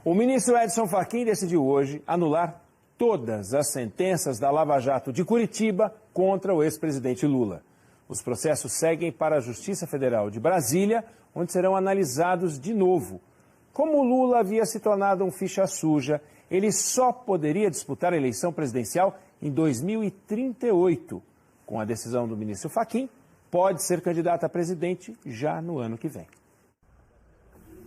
O ministro Edson Fachin decidiu hoje anular todas as sentenças da Lava Jato de Curitiba contra o ex-presidente Lula. Os processos seguem para a Justiça Federal de Brasília, onde serão analisados de novo. Como Lula havia se tornado um ficha suja, ele só poderia disputar a eleição presidencial em 2038. Com a decisão do ministro Fachin, pode ser candidato a presidente já no ano que vem.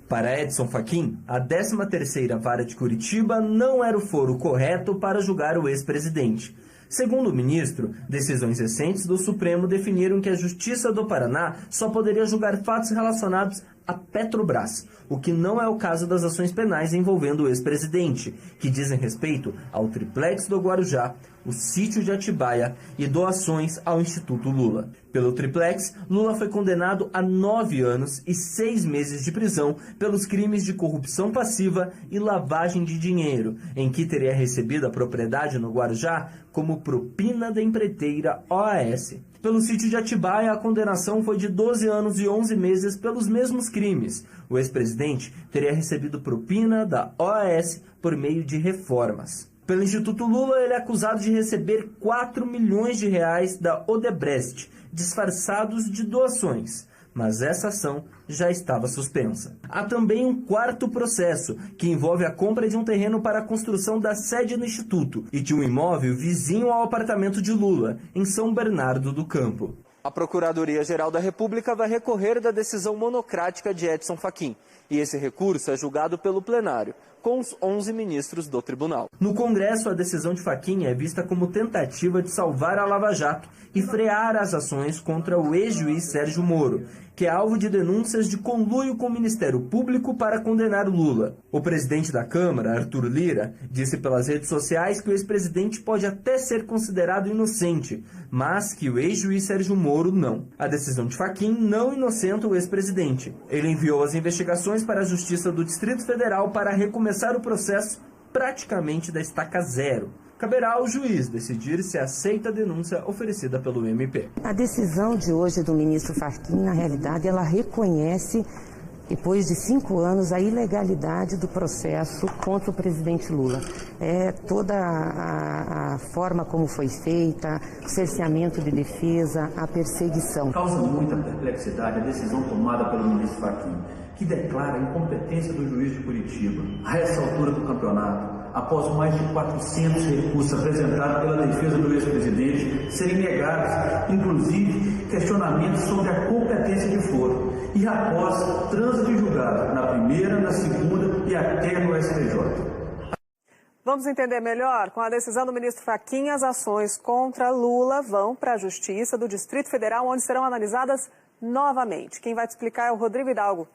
Para Edson Fachin, a 13ª Vara de Curitiba não era o foro correto para julgar o ex-presidente. Segundo o ministro, decisões recentes do Supremo definiram que a Justiça do Paraná só poderia julgar fatos relacionados a Petrobras, o que não é o caso das ações penais envolvendo o ex-presidente, que dizem respeito ao triplex do Guarujá, o sítio de Atibaia e doações ao Instituto Lula. Pelo triplex, Lula foi condenado a 9 anos e 6 meses de prisão pelos crimes de corrupção passiva e lavagem de dinheiro, em que teria recebido a propriedade no Guarujá como propina da empreiteira OAS. Pelo sítio de Atibaia, a condenação foi de 12 anos e 11 meses pelos mesmos crimes. O ex-presidente teria recebido propina da OAS por meio de reformas. Pelo Instituto Lula, ele é acusado de receber 4 milhões de reais da Odebrecht, disfarçados de doações. Mas essa ação já estava suspensa. Há também um quarto processo, que envolve a compra de um terreno para a construção da sede do Instituto e de um imóvel vizinho ao apartamento de Lula, em São Bernardo do Campo. A Procuradoria-Geral da República vai recorrer da decisão monocrática de Edson Fachin, e esse recurso é julgado pelo plenário, com os 11 ministros do tribunal. No Congresso, a decisão de Fachin é vista como tentativa de salvar a Lava Jato e frear as ações contra o ex-juiz Sérgio Moro, que é alvo de denúncias de conluio com o Ministério Público para condenar Lula. O presidente da Câmara, Arthur Lira, disse pelas redes sociais que o ex-presidente pode até ser considerado inocente, mas que o ex-juiz Sérgio Moro não. A decisão de Fachin não inocenta o ex-presidente. Ele enviou as investigações para a Justiça do Distrito Federal para recomeçar o processo praticamente da estaca zero. Caberá ao juiz decidir se aceita a denúncia oferecida pelo MP. A decisão de hoje do ministro Fachin, na realidade, ela reconhece, depois de 5 anos, a ilegalidade do processo contra o presidente Lula. Toda a forma como foi feita, o cerceamento de defesa, a perseguição. Causa muita perplexidade a decisão tomada pelo ministro Fachin, que declara a incompetência do juiz de Curitiba, a essa altura do campeonato, após mais de 400 recursos apresentados pela defesa do ex-presidente serem negados, inclusive questionamentos sobre a competência de foro, e após trânsito de julgado na primeira, na segunda e até no STJ. Vamos entender melhor? Com a decisão do ministro Fachin, as ações contra Lula vão para a Justiça do Distrito Federal, onde serão analisadas novamente. Quem vai te explicar é o Rodrigo Hidalgo.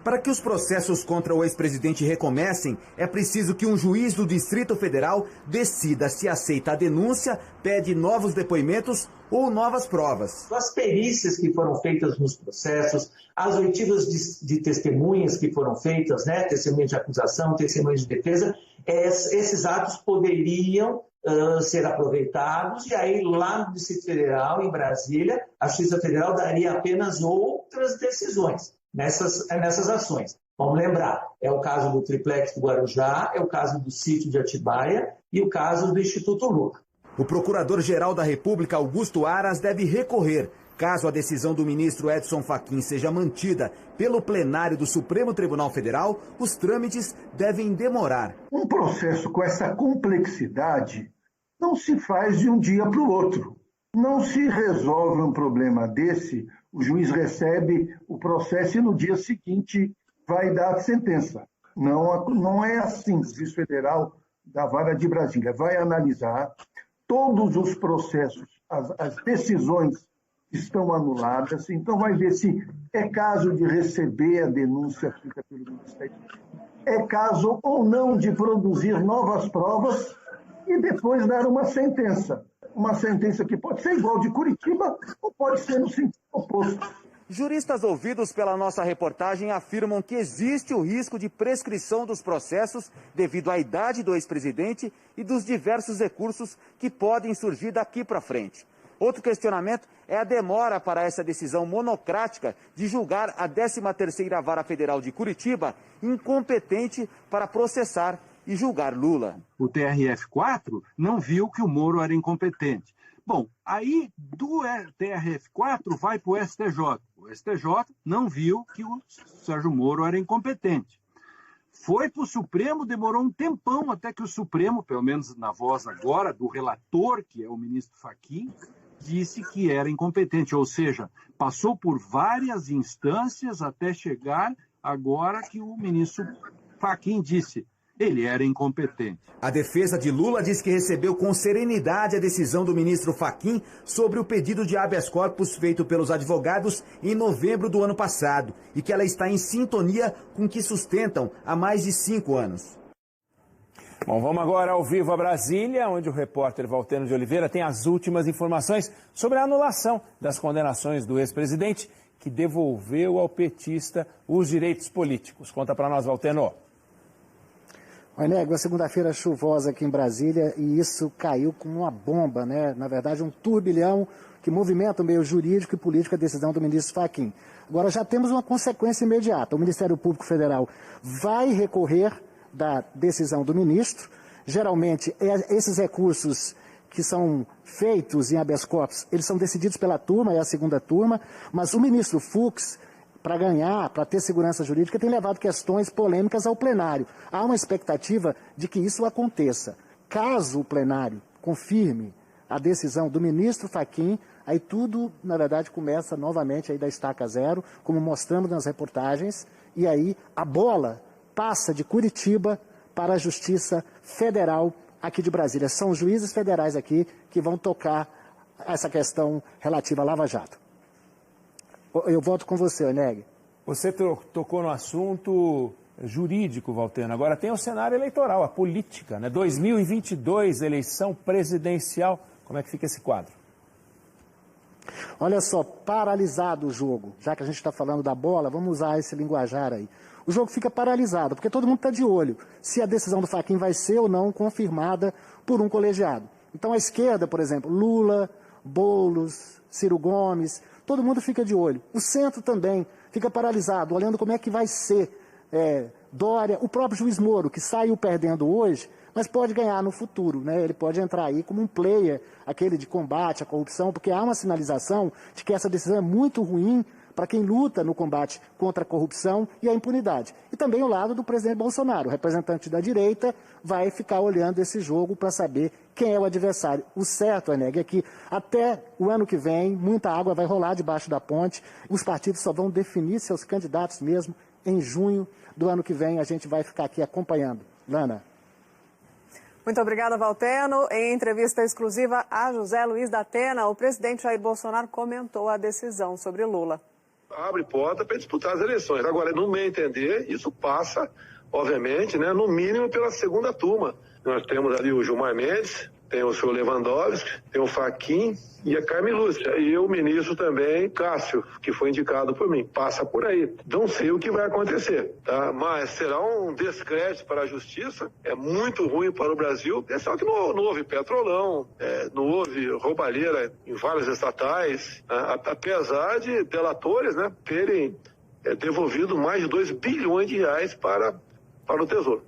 Para que os processos contra o ex-presidente recomecem, é preciso que um juiz do Distrito Federal decida se aceita a denúncia, pede novos depoimentos ou novas provas. As perícias que foram feitas nos processos, as oitivas de testemunhas que foram feitas, testemunhas de acusação, testemunhas de defesa, esses atos poderiam ser aproveitados, e aí lá no Distrito Federal, em Brasília, a Justiça Federal daria apenas outras decisões nessas ações. Vamos lembrar, é o caso do triplex do Guarujá, é o caso do sítio de Atibaia e o caso do Instituto Lula. O Procurador-Geral da República, Augusto Aras, deve recorrer. Caso a decisão do ministro Edson Fachin seja mantida pelo plenário do Supremo Tribunal Federal, os trâmites devem demorar. Um processo com essa complexidade não se faz de um dia para o outro. Não se resolve um problema desse, o juiz recebe o processo e no dia seguinte vai dar a sentença. Não é assim. O juiz federal da Vara de Brasília vai analisar todos os processos, as decisões estão anuladas, então vai ver se é caso de receber a denúncia feita pelo Ministério, é caso ou não de produzir novas provas e depois dar uma sentença. Uma sentença que pode ser igual de Curitiba ou pode ser no sentido oposto. Juristas ouvidos pela nossa reportagem afirmam que existe o risco de prescrição dos processos devido à idade do ex-presidente e dos diversos recursos que podem surgir daqui para frente. Outro questionamento é a demora para essa decisão monocrática de julgar a 13ª Vara Federal de Curitiba incompetente para processar e julgar Lula. O TRF4 não viu que o Moro era incompetente. Bom, aí do TRF4 vai para o STJ. O STJ não viu que o Sérgio Moro era incompetente. Foi para o Supremo, demorou um tempão até que o Supremo, pelo menos na voz agora do relator, que é o ministro Fachin, disse que era incompetente. Ou seja, passou por várias instâncias até chegar agora que o ministro Fachin disse ele era incompetente. A defesa de Lula diz que recebeu com serenidade a decisão do ministro Fachin sobre o pedido de habeas corpus feito pelos advogados em novembro do ano passado e que ela está em sintonia com o que sustentam há mais de 5 anos. Bom, vamos agora ao vivo a Brasília, onde o repórter Valteno de Oliveira tem as últimas informações sobre a anulação das condenações do ex-presidente, que devolveu ao petista os direitos políticos. Conta para nós, Valteno. Olha, uma segunda-feira chuvosa aqui em Brasília e isso caiu como uma bomba, né? Na verdade, um turbilhão que movimenta o meio jurídico e político a decisão do ministro Fachin. Agora, já temos uma consequência imediata. O Ministério Público Federal vai recorrer da decisão do ministro. Geralmente, esses recursos que são feitos em habeas corpus, eles são decididos pela turma, é a segunda turma, mas o ministro Fux, para ganhar, para ter segurança jurídica, tem levado questões polêmicas ao plenário. Há uma expectativa de que isso aconteça. Caso o plenário confirme a decisão do ministro Fachin, aí tudo, na verdade, começa novamente aí da estaca zero, como mostramos nas reportagens, e aí a bola passa de Curitiba para a Justiça Federal aqui de Brasília. São juízes federais aqui que vão tocar essa questão relativa à Lava Jato. Eu volto com você, Oneg. Você tocou no assunto jurídico, Valteno. Agora tem o cenário eleitoral, a política, né? 2022, eleição presidencial. Como é que fica esse quadro? Olha só, paralisado o jogo. Já que a gente está falando da bola, vamos usar esse linguajar aí. O jogo fica paralisado, porque todo mundo está de olho se a decisão do Fachin vai ser ou não confirmada por um colegiado. Então a esquerda, por exemplo, Lula, Boulos, Ciro Gomes, todo mundo fica de olho. O centro também fica paralisado, olhando como é que vai ser Dória, o próprio juiz Moro, que saiu perdendo hoje, mas pode ganhar no futuro, né? Ele pode entrar aí como um player, aquele de combate à corrupção, porque há uma sinalização de que essa decisão é muito ruim para quem luta no combate contra a corrupção e a impunidade. E também o lado do presidente Bolsonaro, o representante da direita, vai ficar olhando esse jogo para saber quem é o adversário. O certo, Oneg, é que até o ano que vem, muita água vai rolar debaixo da ponte, os partidos só vão definir seus candidatos mesmo em junho do ano que vem. A gente vai ficar aqui acompanhando. Lana. Muito obrigada, Valteno. Em entrevista exclusiva a José Luiz da Atena, o presidente Jair Bolsonaro comentou a decisão sobre Lula. Abre porta para disputar as eleições. Agora, no meu entender, isso passa, obviamente, né, no mínimo pela segunda turma. Nós temos ali o Gilmar Mendes, tem o senhor Lewandowski, tem o Fachin e a Carmen Lúcia. E o ministro também, Cássio, que foi indicado por mim. Passa por aí. Não sei o que vai acontecer, tá? Mas será um descrédito para a justiça, é muito ruim para o Brasil. É só que não houve petrolão, não houve roubalheira em várias estatais, apesar de delatores, né, terem devolvido mais de 2 bilhões de reais para o Tesouro.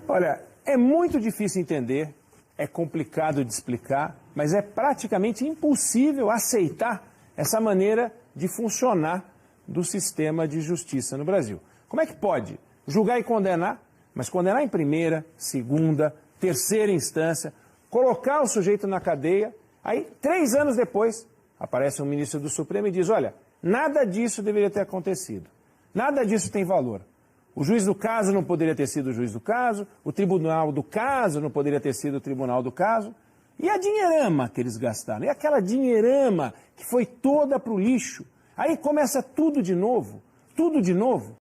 Olha, é muito difícil entender, é complicado de explicar, mas é praticamente impossível aceitar essa maneira de funcionar do sistema de justiça no Brasil. Como é que pode julgar e condenar, mas condenar em primeira, segunda, terceira instância, colocar o sujeito na cadeia, aí 3 anos depois aparece um ministro do Supremo e diz, olha, nada disso deveria ter acontecido, nada disso tem valor. O juiz do caso não poderia ter sido o juiz do caso, o tribunal do caso não poderia ter sido o tribunal do caso. E a dinheirama que eles gastaram? E aquela dinheirama que foi toda para o lixo? Aí começa tudo de novo, tudo de novo.